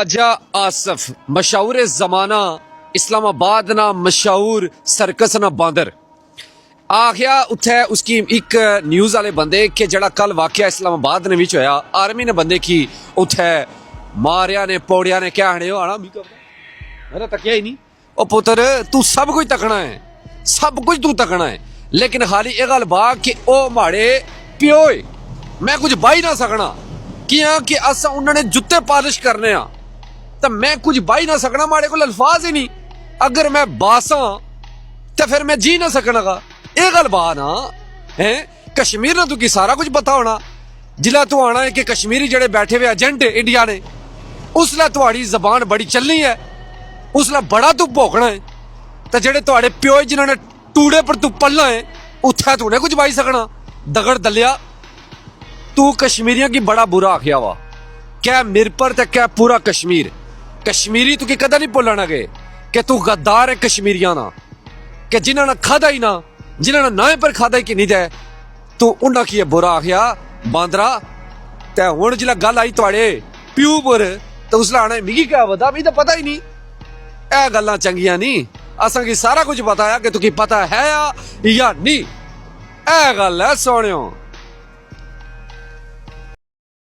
ख्वाजा आसफ मशहूर जमाना इस्लामाबाद ना मशहूर सर्कस ना बांदर आखिया उत्थे उसकी एक न्यूज़ वाले बंदे कि जड़ा कल वाकया इस्लामाबाद ने विच होया आर्मी ने बंदे की उत्थे मारिया ने पौड़िया ने क्या हने आना मेरा तकिया ही नहीं ओ पुत्र तू सब कुछ तकना है सब कुछ तू तकना है लेकिन हाली ये गल बा कि ओ माड़े प्यो मैं कुछ बाई ना सकना कि अस उन्होंने जुत्ते पालिश करने आ तो मैं कुछ बाई ना सकना माड़े को अल्फाज ही नहीं अगर मैं बासा तो फिर मैं जी ना सकना ये गल बा ना है कश्मीर ना तुकी सारा कुछ पता होना जिला तू आना है कि कश्मीरी जड़े बैठे हुए एजेंट इंडिया ने उसले तुहाड़ी जबान बड़ी चलनी है उसले बड़ा तू भोगना है तो जेडे तुहाड़े प्यो जिन्होंने टूड़े पर तू पलना है उत्थे तूने कुछ बाई सकना दगड़ दलिया तू कश्मीरियों की बड़ा बुरा आखिया वा क्या मेरे पर ते क्या पूरा कश्मीर कश्मीरी तू कदा नहीं भुलना गए कि तू गद्दार है कश्मीरिया ना कि जिन्होंने खादा ही ना जिन्होंने ना पर खादा ही कि नहीं दे तू उन्हें की बुरा आखिया बांदरा ते हुण जिला गल आई तुहाड़े प्यू पर तो उसले आना मिगी क्या पता मी तो पता ही नहीं ए गल्लां चंगियां नहीं असां की सारा कुछ पता है कि तुकी पता है या नहीं ए गल है सोनियो।